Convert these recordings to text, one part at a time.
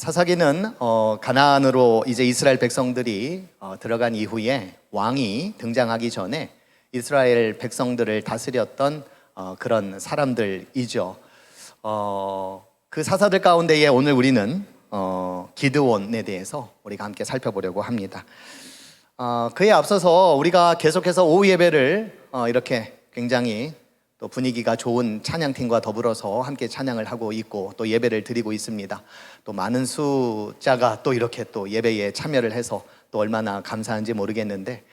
사사기는 가나안으로 이제 이스라엘 백성들이 들어간 이후에 왕이 등장하기 전에 이스라엘 백성들을 다스렸던 그런 사람들이죠. 그 사사들 가운데에 오늘 우리는 기드온에 대해서 우리가 함께 살펴보려고 합니다. 그에 앞서서 우리가 계속해서 오후 예배를 이렇게 굉장히 또 분위기가 좋은 찬양팀과 더불어서 함께 찬양을 하고 있고 또 예배를 드리고 있습니다. 또 많은 숫자가 또 이렇게 또 예배에 참여를 해서 또 얼마나 감사한지 모르겠는데,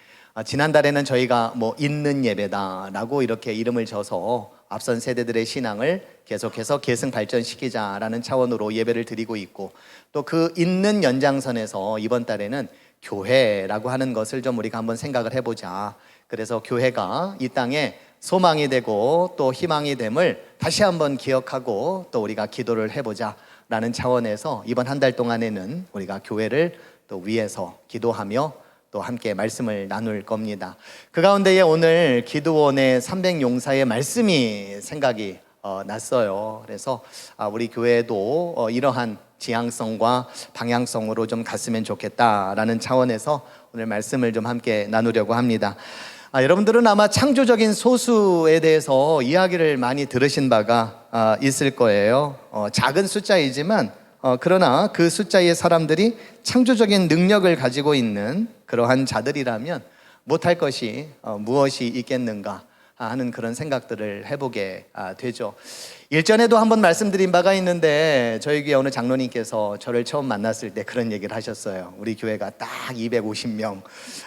지난달에는 저희가 있는 예배다라고 이렇게 이름을 져서 앞선 세대들의 신앙을 계속해서 계승 발전시키자라는 차원으로 예배를 드리고 있고, 또 그 있는 연장선에서 이번 달에는 교회라고 하는 것을 좀 우리가 한번 생각을 해보자. 그래서 교회가 이 땅에 소망이 되고 또 희망이 됨을 다시 한번 기억하고 또 우리가 기도를 해보자 라는 차원에서 이번 한 달 동안에는 우리가 교회를 또 위해서 기도하며 또 함께 말씀을 나눌 겁니다. 그 가운데에 오늘 기드온의 300용사의 말씀이 생각이 났어요. 그래서 우리 교회도 이러한 지향성과 방향성으로 좀 갔으면 좋겠다라는 차원에서 오늘 말씀을 좀 함께 나누려고 합니다. 여러분들은 아마 창조적인 소수에 대해서 이야기를 많이 들으신 바가 있을 거예요. 작은 숫자이지만 그러나 그 숫자의 사람들이 창조적인 능력을 가지고 있는 그러한 자들이라면 못할 것이 무엇이 있겠는가 하는 그런 생각들을 해보게 되죠. 일전에도 한번 말씀드린 바가 있는데 저희 교회 어느 장로님께서 저를 처음 만났을 때 그런 얘기를 하셨어요. 우리 교회가 딱 250명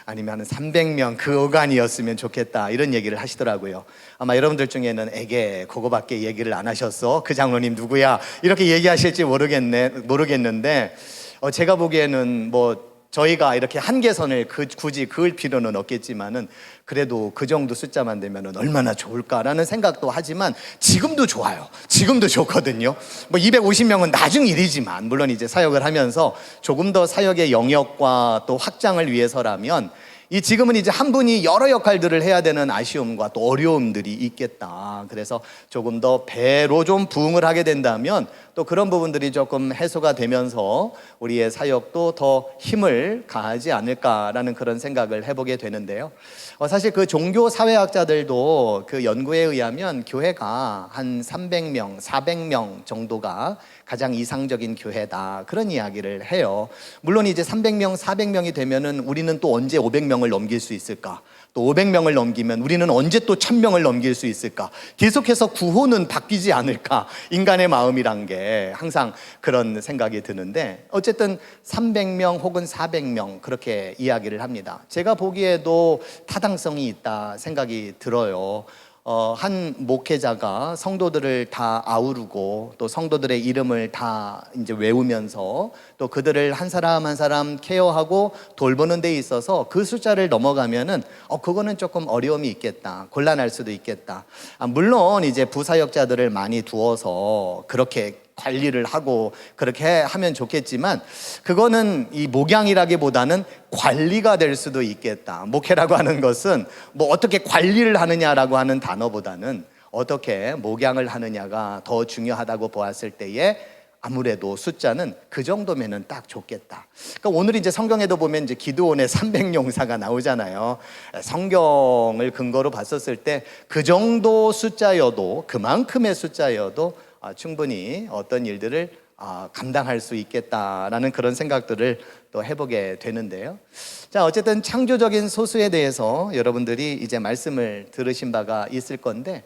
아니면 300명 그 어간이었으면 좋겠다 이런 얘기를 하시더라고요. 아마 여러분들 중에는 에게 그거밖에 얘기를 안 하셨어? 그 장로님 누구야? 이렇게 얘기하실지 모르겠는데 제가 보기에는 저희가 이렇게 한계선을 굳이 그을 필요는 없겠지만은 그래도 그 정도 숫자만 되면은 얼마나 좋을까라는 생각도 하지만 지금도 좋아요. 지금도 좋거든요. 250명은 나중 일이지만 물론 이제 사역을 하면서 조금 더 사역의 영역과 또 확장을 위해서라면 지금은 이제 한 분이 여러 역할들을 해야 되는 아쉬움과 또 어려움들이 있겠다. 그래서 조금 더 배로 좀 부응을 하게 된다면 또 그런 부분들이 조금 해소가 되면서 우리의 사역도 더 힘을 가하지 않을까라는 그런 생각을 해보게 되는데요. 사실 그 종교 사회학자들도 그 연구에 의하면 교회가 한 300명, 400명 정도가 가장 이상적인 교회다 그런 이야기를 해요. 물론 이제 300명, 400명이 되면은 우리는 또 언제 500명을 넘길 수 있을까? 또 500명을 넘기면 우리는 언제 또 1000명을 넘길 수 있을까? 계속해서 구호는 바뀌지 않을까? 인간의 마음이란 게 항상 그런 생각이 드는데 어쨌든 300명 혹은 400명 그렇게 이야기를 합니다. 제가 보기에도 타당성이 있다 생각이 들어요. 한 목회자가 성도들을 다 아우르고 또 성도들의 이름을 다 이제 외우면서 또 그들을 한 사람 한 사람 케어하고 돌보는 데 있어서 그 숫자를 넘어가면은 그거는 조금 어려움이 있겠다, 곤란할 수도 있겠다. 물론 이제 부사역자들을 많이 두어서 그렇게 관리를 하고 그렇게 하면 좋겠지만 그거는 이 목양이라기보다는 관리가 될 수도 있겠다. 목회라고 하는 것은 어떻게 관리를 하느냐라고 하는 단어보다는 어떻게 목양을 하느냐가 더 중요하다고 보았을 때에 아무래도 숫자는 그 정도면은 딱 좋겠다. 그러니까 오늘 이제 성경에도 보면 이제 기드온의 300용사가 나오잖아요. 성경을 근거로 봤었을 때 그 정도 숫자여도 그만큼의 숫자여도 충분히 어떤 일들을 감당할 수 있겠다라는 그런 생각들을 또 해보게 되는데요. 자, 어쨌든 창조적인 소수에 대해서 여러분들이 이제 말씀을 들으신 바가 있을 건데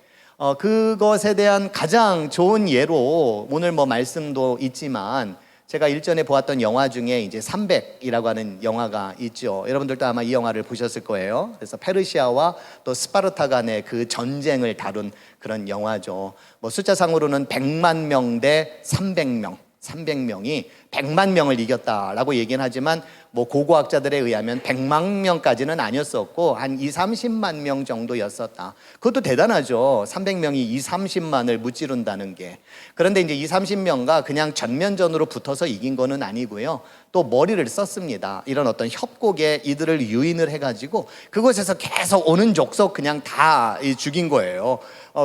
그것에 대한 가장 좋은 예로 오늘 말씀도 있지만 제가 일전에 보았던 영화 중에 이제 300이라고 하는 영화가 있죠. 여러분들도 아마 이 영화를 보셨을 거예요. 그래서 페르시아와 또 스파르타 간의 그 전쟁을 다룬 그런 영화죠. 숫자상으로는 100만 명 대 300명, 300명이 100만 명을 이겼다라고 얘기는 하지만 고고학자들에 의하면 100만 명까지는 아니었었고 한 30만 명 정도였었다. 그것도 대단하죠. 300명이 30만을 무찌른다는 게. 그런데 이제 30명과 그냥 전면전으로 붙어서 이긴 거는 아니고요. 또 머리를 썼습니다. 이런 어떤 협곡에 이들을 유인을 해가지고 그곳에서 계속 오는 족속 그냥 다 죽인 거예요.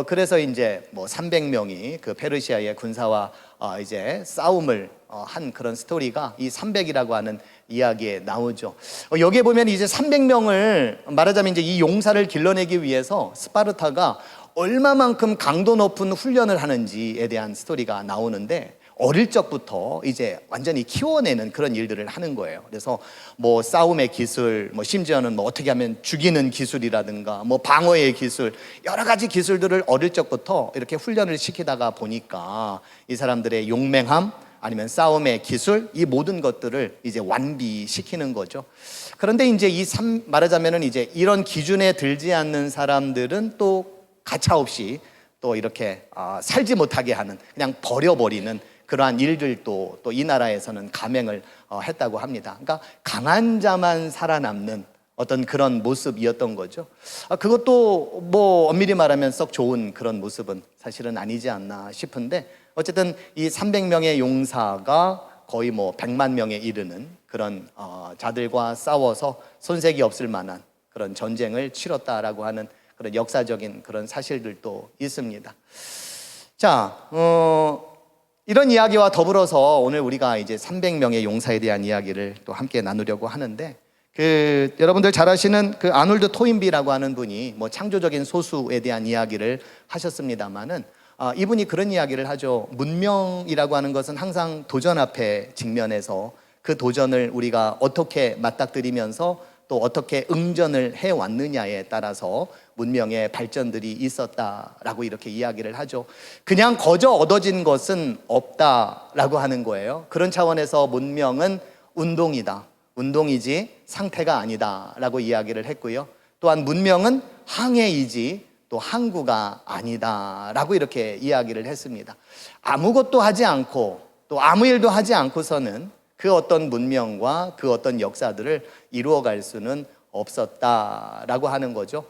그래서 이제 300명이 그 페르시아의 군사와 이제 싸움을 한 그런 스토리가 이 300이라고 하는 이야기에 나오죠. 여기에 보면 이제 300명을 말하자면 이제 이 용사를 길러내기 위해서 스파르타가 얼마만큼 강도 높은 훈련을 하는지에 대한 스토리가 나오는데, 어릴 적부터 이제 완전히 키워내는 그런 일들을 하는 거예요. 그래서 뭐 싸움의 기술, 뭐 심지어는 뭐 어떻게 하면 죽이는 기술이라든가 뭐 방어의 기술, 여러 가지 기술들을 어릴 적부터 이렇게 훈련을 시키다가 보니까 이 사람들의 용맹함, 아니면 싸움의 기술, 이 모든 것들을 이제 완비시키는 거죠. 그런데 이제 말하자면은 이제 이런 기준에 들지 않는 사람들은 또 가차없이 또 이렇게 살지 못하게 하는, 그냥 버려버리는 그러한 일들도 또 이 나라에서는 감행을 했다고 합니다. 그러니까 강한 자만 살아남는 어떤 그런 모습이었던 거죠. 그것도 뭐 엄밀히 말하면 썩 좋은 그런 모습은 사실은 아니지 않나 싶은데, 어쨌든 이 300명의 용사가 거의 뭐 100만 명에 이르는 그런 자들과 싸워서 손색이 없을 만한 그런 전쟁을 치렀다라고 하는 그런 역사적인 그런 사실들도 있습니다. 자, 이런 이야기와 더불어서 오늘 우리가 이제 300명의 용사에 대한 이야기를 또 함께 나누려고 하는데, 여러분들 잘 아시는 그 아놀드 토인비라고 하는 분이 뭐 창조적인 소수에 대한 이야기를 하셨습니다만은, 이분이 그런 이야기를 하죠. 문명이라고 하는 것은 항상 도전 앞에 직면해서 그 도전을 우리가 어떻게 맞닥뜨리면서 또 어떻게 응전을 해왔느냐에 따라서 문명의 발전들이 있었다라고 이렇게 이야기를 하죠. 그냥 거저 얻어진 것은 없다라고 하는 거예요. 그런 차원에서 문명은 운동이다, 운동이지 상태가 아니다라고 이야기를 했고요. 또한 문명은 항해이지 또 항구가 아니다라고 이렇게 이야기를 했습니다. 아무것도 하지 않고 또 아무 일도 하지 않고서는 그 어떤 문명과 그 어떤 역사들을 이루어갈 수는 없었다라고 하는 거죠.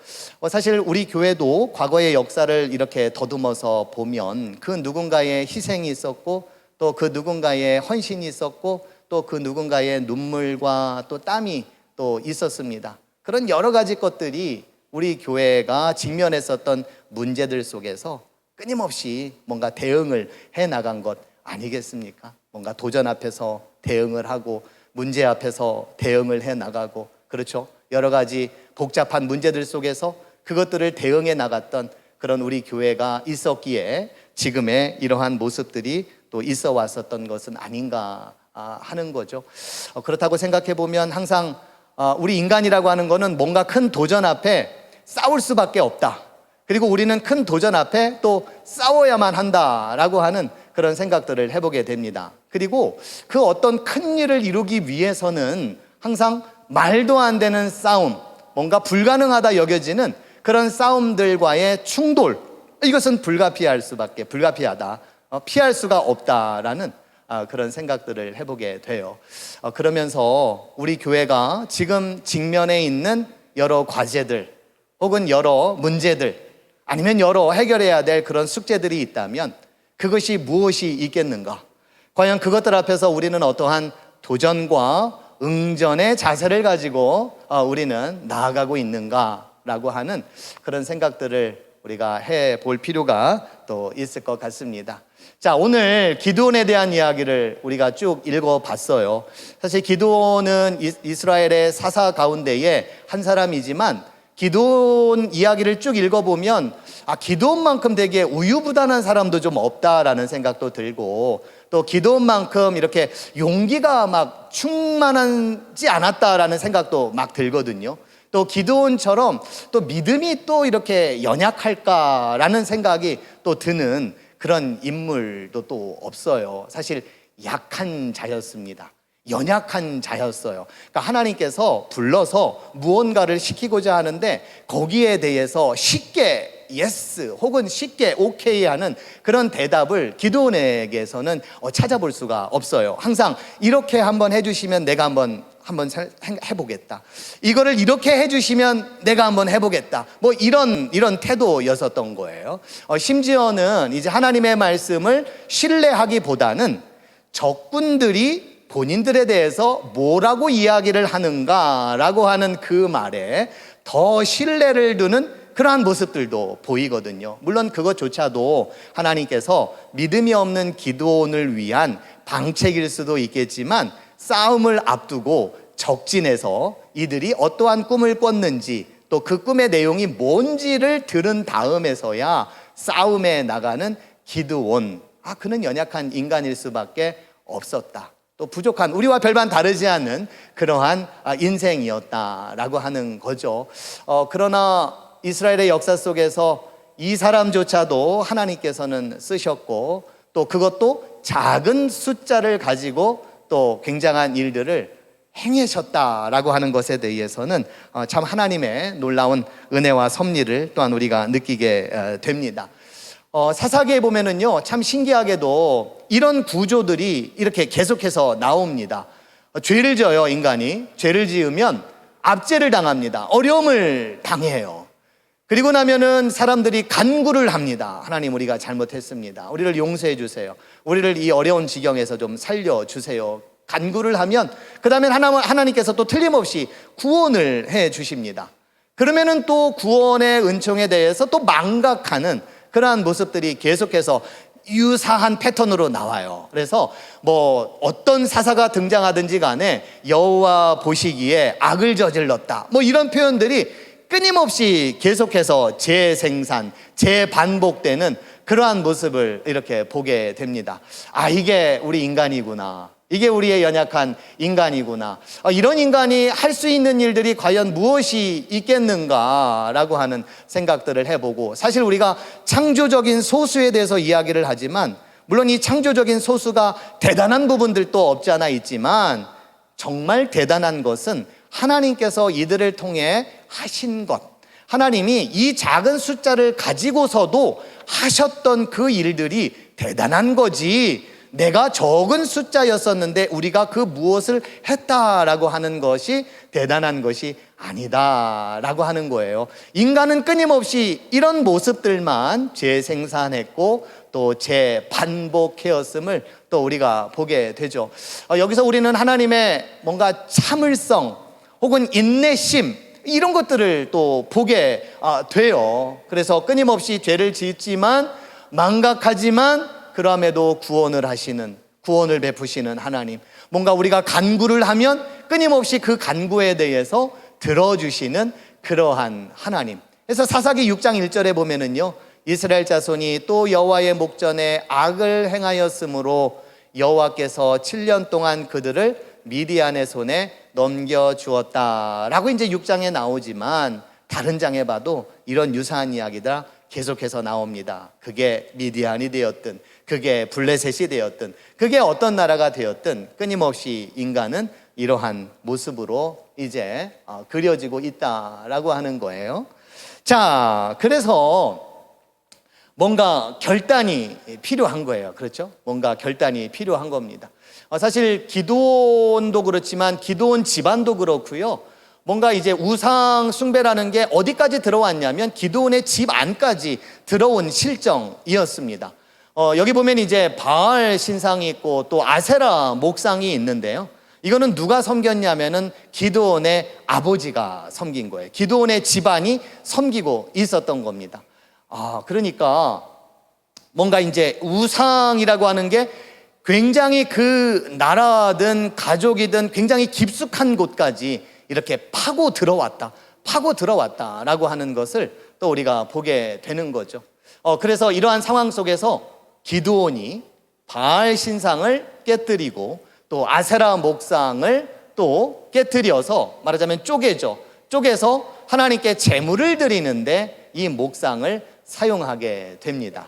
사실 우리 교회도 과거의 역사를 이렇게 더듬어서 보면 그 누군가의 희생이 있었고 또 그 누군가의 헌신이 있었고 또 그 누군가의 눈물과 또 땀이 또 있었습니다. 그런 여러 가지 것들이 우리 교회가 직면했었던 문제들 속에서 끊임없이 뭔가 대응을 해나간 것 아니겠습니까? 뭔가 도전 앞에서 대응을 하고 문제 앞에서 대응을 해나가고, 그렇죠? 여러 가지 복잡한 문제들 속에서 그것들을 대응해 나갔던 그런 우리 교회가 있었기에 지금의 이러한 모습들이 또 있어 왔었던 것은 아닌가 하는 거죠. 그렇다고 생각해 보면 항상 우리 인간이라고 하는 거는 뭔가 큰 도전 앞에 싸울 수밖에 없다. 그리고 우리는 큰 도전 앞에 또 싸워야만 한다라고 하는 그런 생각들을 해보게 됩니다. 그리고 그 어떤 큰 일을 이루기 위해서는 항상 말도 안 되는 싸움, 뭔가 불가능하다 여겨지는 그런 싸움들과의 충돌, 이것은 불가피하다, 피할 수가 없다라는 그런 생각들을 해보게 돼요. 그러면서 우리 교회가 지금 직면해 있는 여러 과제들 혹은 여러 문제들 아니면 여러 해결해야 될 그런 숙제들이 있다면 그것이 무엇이 있겠는가? 과연 그것들 앞에서 우리는 어떠한 도전과 응전의 자세를 가지고 우리는 나아가고 있는가라고 하는 그런 생각들을 우리가 해볼 필요가 또 있을 것 같습니다. 자, 오늘 기드온에 대한 이야기를 우리가 쭉 읽어봤어요. 사실 기드온은 이스라엘의 사사 가운데에 한 사람이지만 기드온 이야기를 쭉 읽어보면 기드온만큼 되게 우유부단한 사람도 좀 없다라는 생각도 들고, 또 기드온만큼 이렇게 용기가 막 충만하지 않았다라는 생각도 막 들거든요. 또 기드온처럼 또 믿음이 또 이렇게 연약할까라는 생각이 또 드는 그런 인물도 또 없어요. 사실 약한 자였습니다. 연약한 자였어요. 그러니까 하나님께서 불러서 무언가를 시키고자 하는데 거기에 대해서 쉽게 예스 혹은 쉽게 오케이 하는 그런 대답을 기드온에게서는 찾아볼 수가 없어요. 항상 이렇게 한번 해주시면 내가 한번 해보겠다. 이거를 이렇게 해주시면 내가 한번 해보겠다. 뭐 이런 태도였었던 거예요. 심지어는 이제 하나님의 말씀을 신뢰하기보다는 적군들이 본인들에 대해서 뭐라고 이야기를 하는가라고 하는 그 말에 더 신뢰를 두는 그러한 모습들도 보이거든요. 물론 그것조차도 하나님께서 믿음이 없는 기드온을 위한 방책일 수도 있겠지만 싸움을 앞두고 적진에서 이들이 어떠한 꿈을 꿨는지 또 그 꿈의 내용이 뭔지를 들은 다음에서야 싸움에 나가는 기드온, 그는 연약한 인간일 수밖에 없었다. 또 부족한, 우리와 별반 다르지 않은 그러한 인생이었다라고 하는 거죠. 그러나 이스라엘의 역사 속에서 이 사람조차도 하나님께서는 쓰셨고 또 그것도 작은 숫자를 가지고 또 굉장한 일들을 행하셨다라고 하는 것에 대해서는 참 하나님의 놀라운 은혜와 섭리를 또한 우리가 느끼게 됩니다. 사사기에 보면은요, 참 신기하게도 이런 구조들이 이렇게 계속해서 나옵니다. 죄를 지어요, 인간이. 죄를 지으면 압제를 당합니다. 어려움을 당해요. 그리고 나면은 사람들이 간구를 합니다. 하나님, 우리가 잘못했습니다. 우리를 용서해 주세요. 우리를 이 어려운 지경에서 좀 살려 주세요. 간구를 하면 그 다음에 하나님께서 또 틀림없이 구원을 해 주십니다. 그러면은 또 구원의 은총에 대해서 또 망각하는 그러한 모습들이 계속해서 유사한 패턴으로 나와요. 그래서 뭐 어떤 사사가 등장하든지 간에 여호와 보시기에 악을 저질렀다, 뭐 이런 표현들이 끊임없이 계속해서 재생산, 재반복되는 그러한 모습을 이렇게 보게 됩니다. 이게 우리 인간이구나, 이게 우리의 연약한 인간이구나, 이런 인간이 할 수 있는 일들이 과연 무엇이 있겠는가라고 하는 생각들을 해보고, 사실 우리가 창조적인 소수에 대해서 이야기를 하지만 물론 이 창조적인 소수가 대단한 부분들도 없지 않아 있지만 정말 대단한 것은 하나님께서 이들을 통해 하신 것, 하나님이 이 작은 숫자를 가지고서도 하셨던 그 일들이 대단한 거지, 내가 적은 숫자였었는데 우리가 그 무엇을 했다라고 하는 것이 대단한 것이 아니다라고 하는 거예요. 인간은 끊임없이 이런 모습들만 재생산했고 또 재반복해왔음을 또 우리가 보게 되죠. 여기서 우리는 하나님의 뭔가 참을성 혹은 인내심, 이런 것들을 또 보게 돼요. 그래서 끊임없이 죄를 짓지만 망각하지만 그럼에도 구원을 하시는, 구원을 베푸시는 하나님, 뭔가 우리가 간구를 하면 끊임없이 그 간구에 대해서 들어주시는 그러한 하나님. 그래서 사사기 6장 1절에 보면은요, 이스라엘 자손이 또 여호와의 목전에 악을 행하였으므로 여호와께서 7년 동안 그들을 미디안의 손에 넘겨주었다라고 이제 6장에 나오지만 다른 장에 봐도 이런 유사한 이야기가 계속해서 나옵니다. 그게 미디안이 되었든 그게 블레셋이 되었든 그게 어떤 나라가 되었든 끊임없이 인간은 이러한 모습으로 이제 그려지고 있다라고 하는 거예요. 자, 그래서 뭔가 결단이 필요한 거예요. 그렇죠? 뭔가 결단이 필요한 겁니다. 사실 기드온도 그렇지만 기드온 집안도 그렇고요, 뭔가 이제 우상 숭배라는 게 어디까지 들어왔냐면 기드온의 집 안까지 들어온 실정이었습니다. 여기 보면 이제 바알 신상이 있고 또 아세라 목상이 있는데요, 이거는 누가 섬겼냐면은 기드온의 아버지가 섬긴 거예요. 기드온의 집안이 섬기고 있었던 겁니다. 그러니까 뭔가 이제 우상이라고 하는 게 굉장히 그 나라든 가족이든 굉장히 깊숙한 곳까지 이렇게 파고 들어왔다라고 하는 것을 또 우리가 보게 되는 거죠. 그래서 이러한 상황 속에서 기드온이 바알 신상을 깨뜨리고 또 아세라 목상을 또 깨뜨려서 말하자면 쪼개서 하나님께 제물을 드리는데 이 목상을 사용하게 됩니다.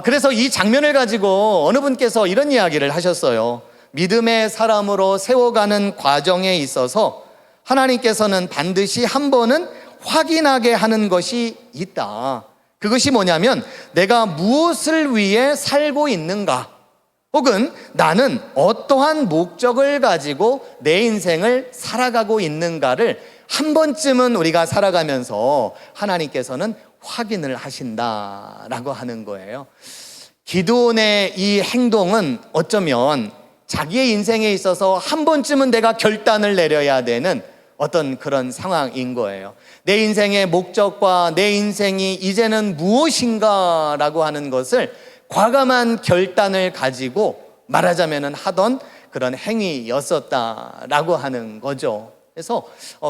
그래서 이 장면을 가지고 어느 분께서 이런 이야기를 하셨어요. 믿음의 사람으로 세워가는 과정에 있어서 하나님께서는 반드시 한 번은 확인하게 하는 것이 있다. 그것이 뭐냐면 내가 무엇을 위해 살고 있는가, 혹은 나는 어떠한 목적을 가지고 내 인생을 살아가고 있는가를 한 번쯤은 우리가 살아가면서 하나님께서는 확인을 하신다라고 하는 거예요. 기드온의 이 행동은 어쩌면 자기의 인생에 있어서 한 번쯤은 내가 결단을 내려야 되는 어떤 그런 상황인 거예요. 내 인생의 목적과 내 인생이 이제는 무엇인가라고 하는 것을 과감한 결단을 가지고 말하자면 하던 그런 행위였었다라고 하는 거죠. 그래서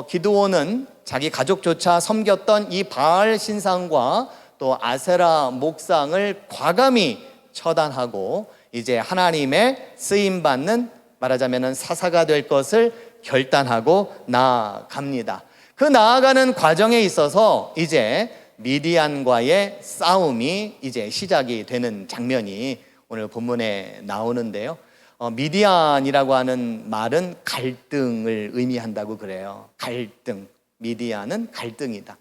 기드온은 자기 가족조차 섬겼던 이 바알 신상과 또 아세라 목상을 과감히 처단하고 이제 하나님의 쓰임받는 말하자면 사사가 될 것을 결단하고 나아갑니다. 그 나아가는 과정에 있어서 이제 미디안과의 싸움이 이제 시작이 되는 장면이 오늘 본문에 나오는데요. 미디안이라고 하는 말은 갈등을 의미한다고 그래요. 갈등. 미디안은 갈등이다.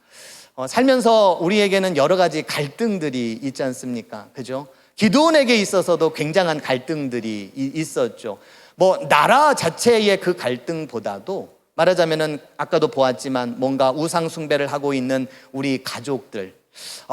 살면서 우리에게는 여러 가지 갈등들이 있지 않습니까? 그죠? 기드온에게 있어서도 굉장한 갈등들이 있었죠. 나라 자체의 그 갈등보다도 말하자면은 아까도 보았지만 뭔가 우상 숭배를 하고 있는 우리 가족들,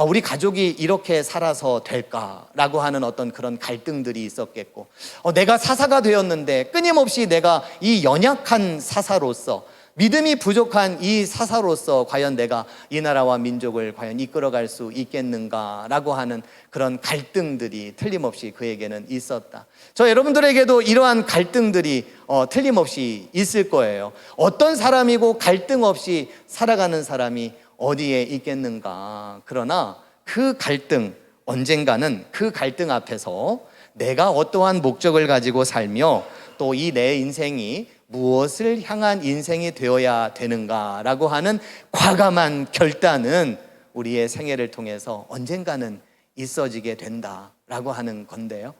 우리 가족이 이렇게 살아서 될까라고 하는 어떤 그런 갈등들이 있었겠고, 내가 사사가 되었는데 끊임없이 내가 이 연약한 사사로서 믿음이 부족한 이 사사로서 과연 내가 이 나라와 민족을 과연 이끌어갈 수 있겠는가라고 하는 그런 갈등들이 틀림없이 그에게는 있었다. 저 여러분들에게도 이러한 갈등들이 틀림없이 있을 거예요. 어떤 사람이고 갈등 없이 살아가는 사람이 어디에 있겠는가. 그러나 그 갈등, 언젠가는 그 갈등 앞에서 내가 어떠한 목적을 가지고 살며 또 이 내 인생이 무엇을 향한 인생이 되어야 되는가라고 하는 과감한 결단은 우리의 생애를 통해서 언젠가는 있어지게 된다라고 하는 건데요.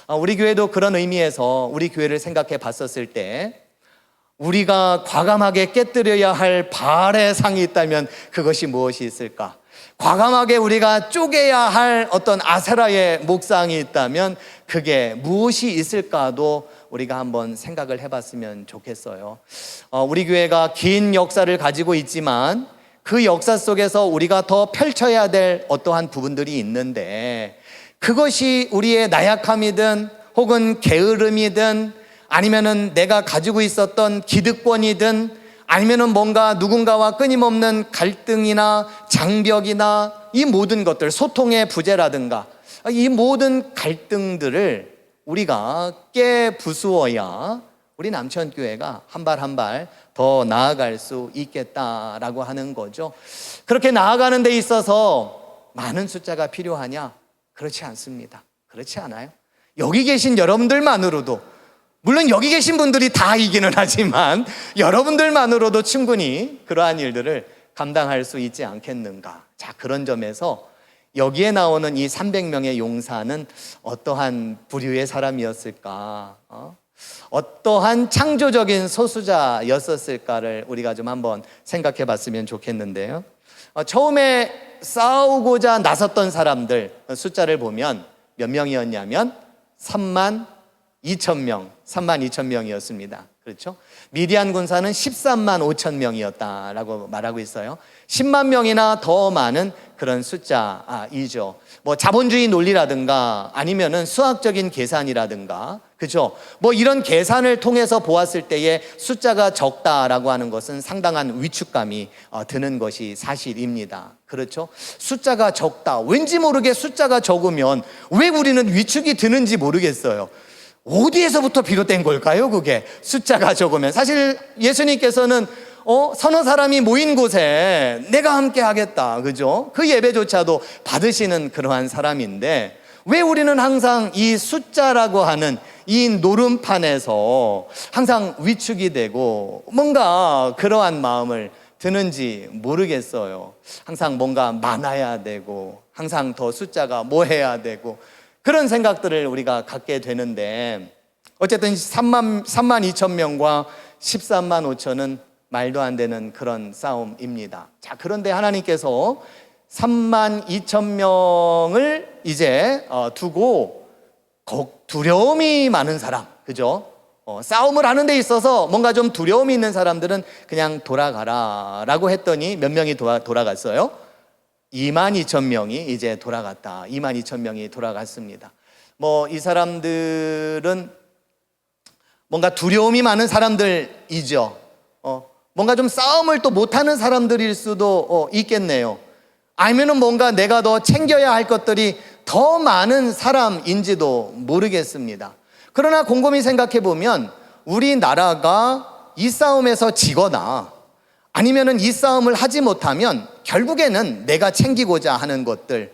우리 교회도 그런 의미에서 우리 교회를 생각해 봤었을 때 우리가 과감하게 깨뜨려야 할 바알의 상이 있다면 그것이 무엇이 있을까? 과감하게 우리가 쪼개야 할 어떤 아세라의 목상이 있다면 그게 무엇이 있을까도 우리가 한번 생각을 해봤으면 좋겠어요. 우리 교회가 긴 역사를 가지고 있지만 그 역사 속에서 우리가 더 펼쳐야 될 어떠한 부분들이 있는데 그것이 우리의 나약함이든 혹은 게으름이든 아니면은 내가 가지고 있었던 기득권이든 아니면은 뭔가 누군가와 끊임없는 갈등이나 장벽이나 이 모든 것들, 소통의 부재라든가 이 모든 갈등들을 우리가 깨부수어야 우리 남천교회가 한 발 한 발 더 나아갈 수 있겠다라고 하는 거죠. 그렇게 나아가는 데 있어서 많은 숫자가 필요하냐? 그렇지 않습니다. 그렇지 않아요. 여기 계신 여러분들만으로도, 물론 여기 계신 분들이 다 이기는 하지만 여러분들만으로도 충분히 그러한 일들을 감당할 수 있지 않겠는가. 자, 그런 점에서 여기에 나오는 이 300명의 용사는 어떠한 부류의 사람이었을까? 어떠한 창조적인 소수자였었을까를 우리가 좀 한번 생각해 봤으면 좋겠는데요. 처음에 싸우고자 나섰던 사람들 숫자를 보면 몇 명이었냐면 3만 2천 명, 3만 2천 명이었습니다. 그렇죠? 미디안 군사는 13만 5천 명이었다라고 말하고 있어요. 10만 명이나 더 많은 그런 숫자이죠. 자본주의 논리라든가 아니면은 수학적인 계산이라든가, 그렇죠? 이런 계산을 통해서 보았을 때에 숫자가 적다라고 하는 것은 상당한 위축감이 드는 것이 사실입니다. 그렇죠? 숫자가 적다. 왠지 모르게 숫자가 적으면 왜 우리는 위축이 드는지 모르겠어요. 어디에서부터 비롯된 걸까요? 그게 숫자가 적으면. 사실 예수님께서는 서너 사람이 모인 곳에 내가 함께 하겠다, 그죠? 그 예배조차도 받으시는 그러한 사람인데 왜 우리는 항상 이 숫자라고 하는 이 노름판에서 항상 위축이 되고 뭔가 그러한 마음을 드는지 모르겠어요. 항상 뭔가 많아야 되고 항상 더 숫자가 뭐 해야 되고 그런 생각들을 우리가 갖게 되는데 어쨌든 3만 2천 명과 13만 5천은 말도 안 되는 그런 싸움입니다. 자, 그런데 하나님께서 3만 2천 명을 이제 두고 두려움이 많은 사람, 그죠? 싸움을 하는 데 있어서 뭔가 좀 두려움이 있는 사람들은 그냥 돌아가라 라고 했더니 몇 명이 돌아갔어요? 2만 2천 명이 이제 돌아갔다. 2만 2천 명이 돌아갔습니다. 이 사람들은 뭔가 두려움이 많은 사람들이죠. 뭔가 좀 싸움을 또 못하는 사람들일 수도 있겠네요. 아니면은 뭔가 내가 더 챙겨야 할 것들이 더 많은 사람인지도 모르겠습니다. 그러나 곰곰이 생각해 보면 우리나라가 이 싸움에서 지거나 아니면은 이 싸움을 하지 못하면 결국에는 내가 챙기고자 하는 것들,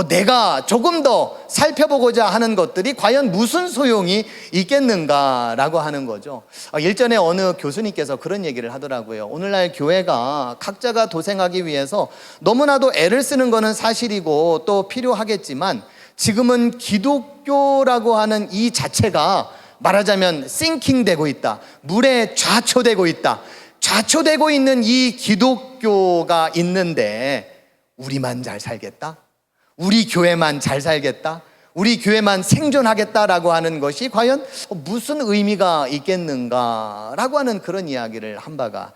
내가 조금 더 살펴보고자 하는 것들이 과연 무슨 소용이 있겠는가라고 하는 거죠. 일전에 어느 교수님께서 그런 얘기를 하더라고요. 오늘날 교회가 각자가 도생하기 위해서 너무나도 애를 쓰는 것은 사실이고 또 필요하겠지만 지금은 기독교라고 하는 이 자체가 말하자면 싱킹되고 있다. 물에 좌초되고 있다. 좌초되고 있는 이 기독교가 있는데 우리만 잘 살겠다? 우리 교회만 잘 살겠다? 우리 교회만 생존하겠다라고 하는 것이 과연 무슨 의미가 있겠는가라고 하는 그런 이야기를 한 바가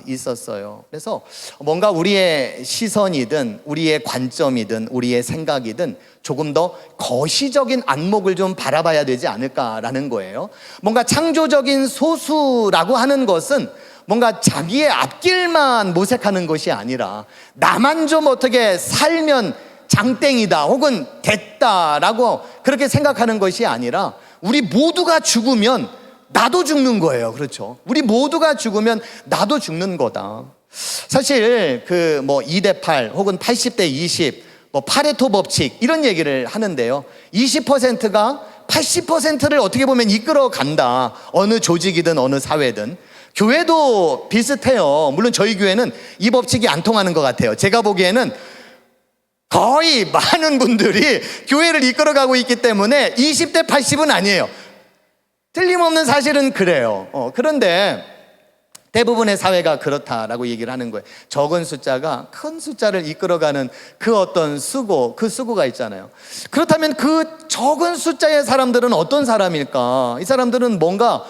있었어요. 그래서 뭔가 우리의 시선이든 우리의 관점이든 우리의 생각이든 조금 더 거시적인 안목을 좀 바라봐야 되지 않을까라는 거예요. 뭔가 창조적인 소수라고 하는 것은 뭔가 자기의 앞길만 모색하는 것이 아니라 나만 좀 어떻게 살면 장땡이다 혹은 됐다라고 그렇게 생각하는 것이 아니라 우리 모두가 죽으면 나도 죽는 거예요. 그렇죠? 우리 모두가 죽으면 나도 죽는 거다. 사실 2대8 혹은 80대 20 파레토 법칙 이런 얘기를 하는데요. 20%가 80%를 어떻게 보면 이끌어 간다. 어느 조직이든 어느 사회든. 교회도 비슷해요. 물론 저희 교회는 이 법칙이 안 통하는 것 같아요. 제가 보기에는 거의 많은 분들이 교회를 이끌어가고 있기 때문에 20대 80은 아니에요. 틀림없는 사실은 그래요. 그런데 대부분의 사회가 그렇다라고 얘기를 하는 거예요. 적은 숫자가 큰 숫자를 이끌어가는 그 어떤 그 수고가 있잖아요. 그렇다면 그 적은 숫자의 사람들은 어떤 사람일까? 이 사람들은 뭔가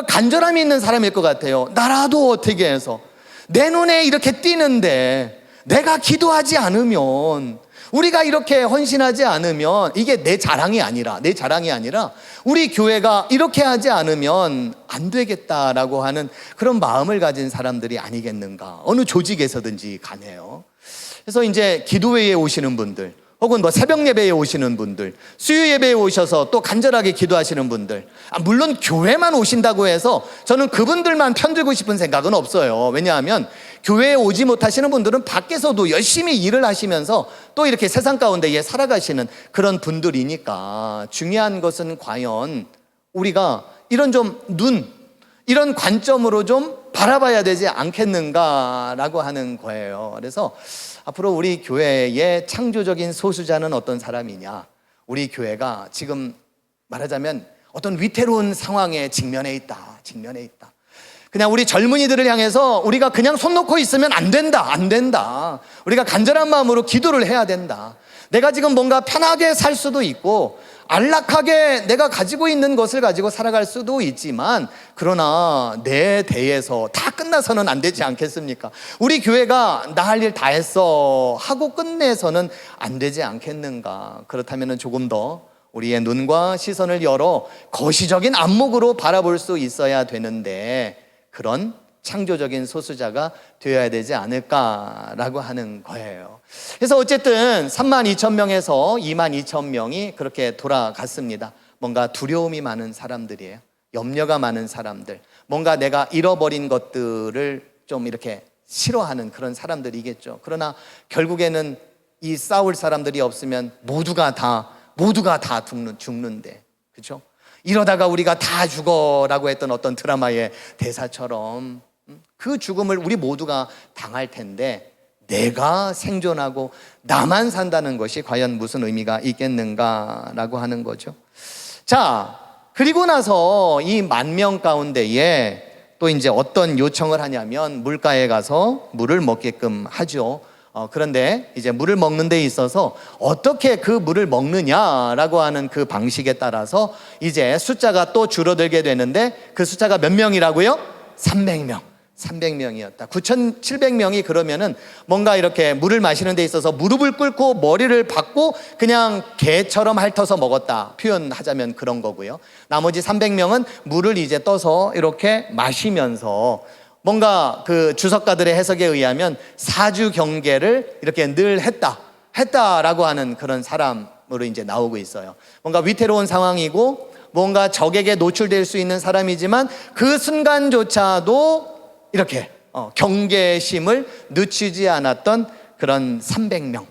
간절함이 있는 사람일 것 같아요. 나라도 어떻게 해서 내 눈에 이렇게 띄는데 내가 기도하지 않으면, 우리가 이렇게 헌신하지 않으면, 이게 내 자랑이 아니라 우리 교회가 이렇게 하지 않으면 안 되겠다라고 하는 그런 마음을 가진 사람들이 아니겠는가. 어느 조직에서든지 간에요. 그래서 이제 기도회에 오시는 분들 혹은 새벽 예배에 오시는 분들, 수요 예배에 오셔서 또 간절하게 기도하시는 분들, 물론 교회만 오신다고 해서 저는 그분들만 편들고 싶은 생각은 없어요. 왜냐하면 교회에 오지 못하시는 분들은 밖에서도 열심히 일을 하시면서 또 이렇게 세상 가운데에 살아가시는 그런 분들이니까 중요한 것은 과연 우리가 이런 이런 관점으로 좀 바라봐야 되지 않겠는가라고 하는 거예요. 그래서 앞으로 우리 교회의 창조적인 소수자는 어떤 사람이냐? 우리 교회가 지금 말하자면 어떤 위태로운 상황에 직면해 있다. 그냥 우리 젊은이들을 향해서 우리가 그냥 손 놓고 있으면 안 된다. 우리가 간절한 마음으로 기도를 해야 된다. 내가 지금 뭔가 편하게 살 수도 있고 안락하게 내가 가지고 있는 것을 가지고 살아갈 수도 있지만, 그러나 내 대에서 다 끝나서는 안 되지 않겠습니까? 우리 교회가 나 할 일 다 했어 하고 끝내서는 안 되지 않겠는가. 그렇다면 조금 더 우리의 눈과 시선을 열어 거시적인 안목으로 바라볼 수 있어야 되는데, 그런 창조적인 소수자가 되어야 되지 않을까라고 하는 거예요. 그래서 어쨌든 32,000명에서 22,000명이 그렇게 돌아갔습니다. 뭔가 두려움이 많은 사람들이에요. 염려가 많은 사람들, 뭔가 내가 잃어버린 것들을 좀 이렇게 싫어하는 그런 사람들이겠죠. 그러나 결국에는 이 싸울 사람들이 없으면 모두가 다 죽는데, 그렇죠? 이러다가 우리가 다 죽어라고 했던 어떤 드라마의 대사처럼 그 죽음을 우리 모두가 당할 텐데, 내가 생존하고 나만 산다는 것이 과연 무슨 의미가 있겠는가라고 하는 거죠. 자, 그리고 나서 이 10,000명 가운데에 또 이제 어떤 요청을 하냐면 물가에 가서 물을 먹게끔 하죠. 그런데 이제 물을 먹는 데 있어서 어떻게 그 물을 먹느냐라고 하는 그 방식에 따라서 이제 숫자가 또 줄어들게 되는데, 그 숫자가 몇 명이라고요? 300명이었다. 9,700명이 그러면은 뭔가 이렇게 물을 마시는 데 있어서 무릎을 꿇고 머리를 박고 그냥 개처럼 핥아서 먹었다 표현하자면 그런 거고요. 나머지 300명은 물을 이제 떠서 이렇게 마시면서 뭔가 그 주석가들의 해석에 의하면 사주 경계를 이렇게 늘 했다라고 하는 그런 사람으로 이제 나오고 있어요. 뭔가 위태로운 상황이고 뭔가 적에게 노출될 수 있는 사람이지만 그 순간조차도 이렇게 경계심을 늦추지 않았던 그런 300명,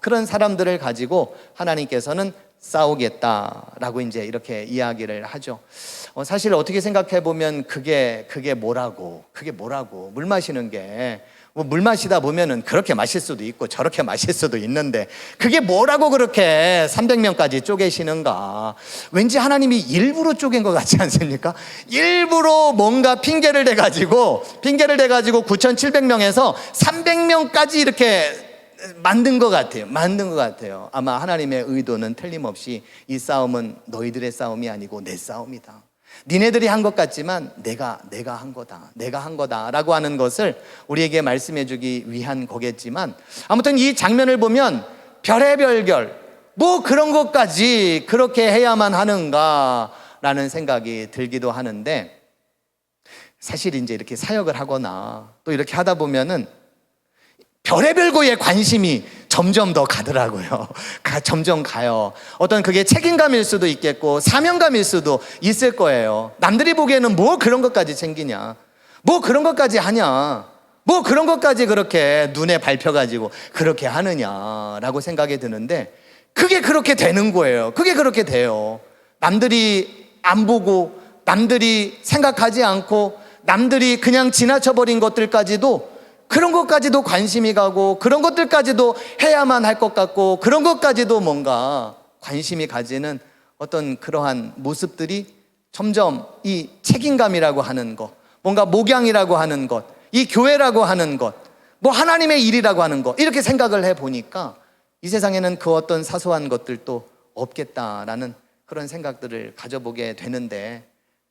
그런 사람들을 가지고 하나님께서는 싸우겠다라고 이제 이렇게 이야기를 하죠. 사실 어떻게 생각해 보면 그게 뭐라고 물 마시는 게 뭐 물 마시다 보면은 그렇게 마실 수도 있고 저렇게 마실 수도 있는데 그게 뭐라고 그렇게 300명까지 쪼개시는가? 왠지 하나님이 일부러 쪼갠 것 같지 않습니까? 일부러 뭔가 핑계를 대가지고 9,700명에서 300명까지 이렇게 만든 것 같아요. 아마 하나님의 의도는 틀림없이 이 싸움은 너희들의 싸움이 아니고 내 싸움이다. 니네들이 한 것 같지만 내가 한 거다 라고 하는 것을 우리에게 말씀해 주기 위한 거겠지만, 아무튼 이 장면을 보면 별의별 뭐 그런 것까지 그렇게 해야만 하는가 라는 생각이 들기도 하는데, 사실 이제 이렇게 사역을 하거나 또 이렇게 하다 보면은 별의별 거에 관심이 점점 더 가더라고요. 점점 가요. 어떤 그게 책임감일 수도 있겠고 사명감일 수도 있을 거예요. 남들이 보기에는 뭐 그런 것까지 챙기냐, 뭐 그런 것까지 하냐, 뭐 그런 것까지 그렇게 눈에 밟혀가지고 그렇게 하느냐라고 생각이 드는데, 그게 그렇게 되는 거예요. 그게 그렇게 돼요. 남들이 안 보고 남들이 생각하지 않고 남들이 그냥 지나쳐버린 것들까지도, 그런 것까지도 관심이 가고 그런 것들까지도 해야만 할 것 같고 그런 것까지도 뭔가 관심이 가지는 어떤 그러한 모습들이 점점 이 책임감이라고 하는 것, 뭔가 목양이라고 하는 것, 이 교회라고 하는 것, 뭐 하나님의 일이라고 하는 것, 이렇게 생각을 해보니까 이 세상에는 그 어떤 사소한 것들도 없겠다라는 그런 생각들을 가져보게 되는데,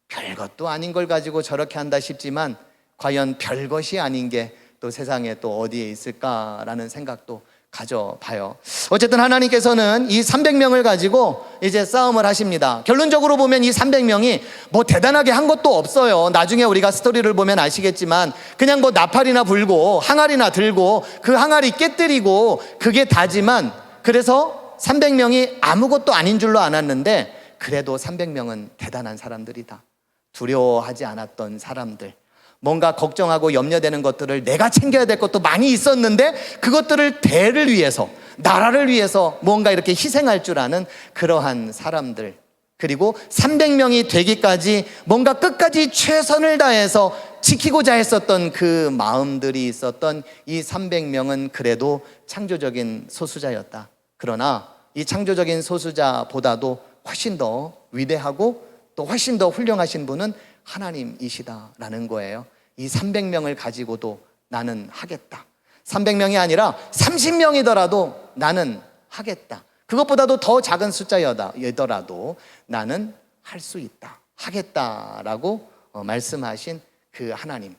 별것도 아닌 걸 가지고 저렇게 한다 싶지만 과연 별것이 아닌 게 또 세상에 또 어디에 있을까라는 생각도 가져봐요. 어쨌든 하나님께서는 이 300명을 가지고 이제 싸움을 하십니다. 결론적으로 보면 이 300명이 뭐 대단하게 한 것도 없어요. 나중에 우리가 스토리를 보면 아시겠지만 그냥 뭐 나팔이나 불고 항아리나 들고 그 항아리 깨뜨리고 그게 다지만, 그래서 300명이 아무것도 아닌 줄로 알았는데 그래도 300명은 대단한 사람들이다. 두려워하지 않았던 사람들, 뭔가 걱정하고 염려되는 것들을 내가 챙겨야 될 것도 많이 있었는데 그것들을 대를 위해서, 나라를 위해서 뭔가 이렇게 희생할 줄 아는 그러한 사람들, 그리고 300명이 되기까지 뭔가 끝까지 최선을 다해서 지키고자 했었던 그 마음들이 있었던 이 300명은 그래도 창조적인 소수자였다. 그러나 이 창조적인 소수자보다도 훨씬 더 위대하고 또 훨씬 더 훌륭하신 분은 하나님이시다라는 거예요. 이 300명을 가지고도 나는 하겠다. 300명이 아니라 30명이더라도 나는 하겠다. 그것보다도 더 작은 숫자이더라도 나는 할 수 있다, 하겠다라고 말씀하신 그 하나님.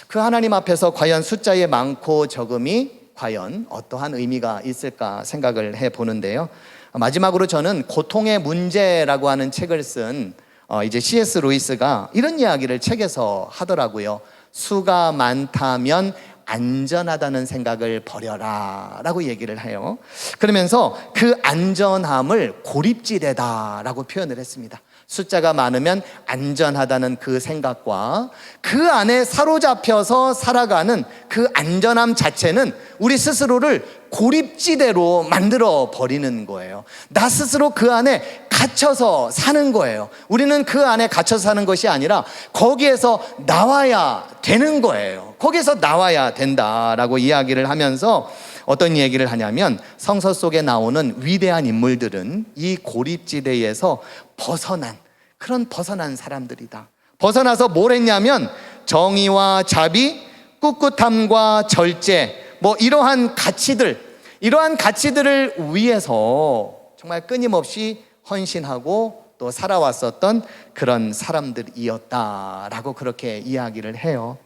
그 하나님 앞에서 과연 숫자의 많고 적음이 과연 어떠한 의미가 있을까 생각을 해보는데요. 마지막으로 저는 고통의 문제라고 하는 책을 쓴 이제 C.S. 루이스가 이런 이야기를 책에서 하더라고요. 수가 많다면 안전하다는 생각을 버려라 라고 얘기를 해요. 그러면서 그 안전함을 고립지대다라고 표현을 했습니다. 숫자가 많으면 안전하다는 그 생각과 그 안에 사로잡혀서 살아가는 그 안전함 자체는 우리 스스로를 고립지대로 만들어 버리는 거예요. 나 스스로 그 안에 갇혀서 사는 거예요. 우리는 그 안에 갇혀서 사는 것이 아니라 거기에서 나와야 되는 거예요. 거기에서 나와야 된다라고 이야기를 하면서 어떤 얘기를 하냐면, 성서 속에 나오는 위대한 인물들은 이 고립지대에서 벗어난 사람들이다. 벗어나서 뭘 했냐면 정의와 자비, 꿋꿋함과 절제, 뭐 이러한 가치들을 위해서 정말 끊임없이 헌신하고 또 살아왔었던 그런 사람들이었다라고 그렇게 이야기를 해요.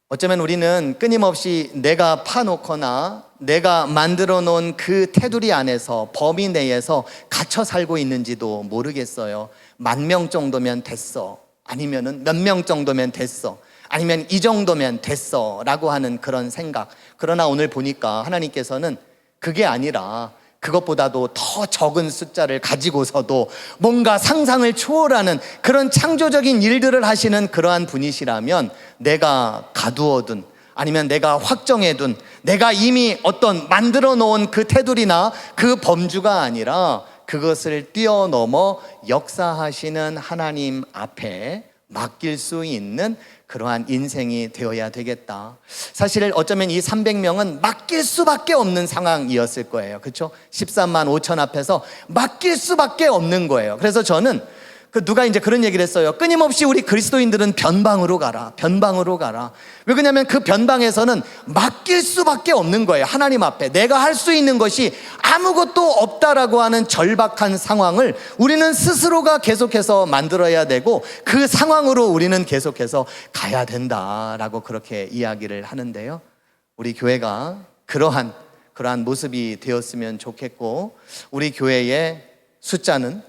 어쩌면 우리는 끊임없이 내가 파놓거나 내가 만들어 놓은 그 테두리 안에서, 범위 내에서 갇혀 살고 있는지도 모르겠어요. 10,000명 정도면 됐어, 아니면은 몇 명 정도면 됐어, 아니면 이 정도면 됐어 라고 하는 그런 생각. 그러나 오늘 보니까 하나님께서는 그게 아니라 그것보다도 더 적은 숫자를 가지고서도 뭔가 상상을 초월하는 그런 창조적인 일들을 하시는 그러한 분이시라면, 내가 가두어둔, 아니면 내가 확정해둔, 내가 이미 어떤 만들어 놓은 그 테두리나 그 범주가 아니라 그것을 뛰어넘어 역사하시는 하나님 앞에 맡길 수 있는 그러한 인생이 되어야 되겠다. 사실 어쩌면 이 300명은 맡길 수밖에 없는 상황이었을 거예요. 그렇죠? 13만 5천 앞에서 맡길 수밖에 없는 거예요. 그래서 저는 누가 이제 그런 얘기를 했어요. 끊임없이 우리 그리스도인들은 변방으로 가라, 변방으로 가라. 왜 그러냐면 그 변방에서는 맡길 수밖에 없는 거예요. 하나님 앞에 내가 할 수 있는 것이 아무것도 없다라고 하는 절박한 상황을 우리는 스스로가 계속해서 만들어야 되고, 그 상황으로 우리는 계속해서 가야 된다라고 그렇게 이야기를 하는데요. 우리 교회가 그러한 모습이 되었으면 좋겠고, 우리 교회의 숫자는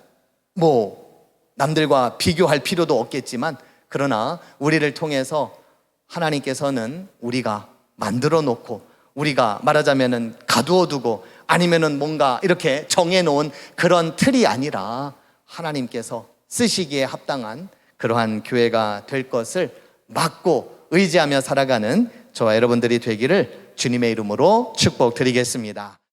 남들과 비교할 필요도 없겠지만, 그러나 우리를 통해서 하나님께서는 우리가 만들어 놓고, 우리가 말하자면은 가두어 두고, 아니면은 뭔가 이렇게 정해 놓은 그런 틀이 아니라 하나님께서 쓰시기에 합당한 그러한 교회가 될 것을 믿고 의지하며 살아가는 저와 여러분들이 되기를 주님의 이름으로 축복드리겠습니다.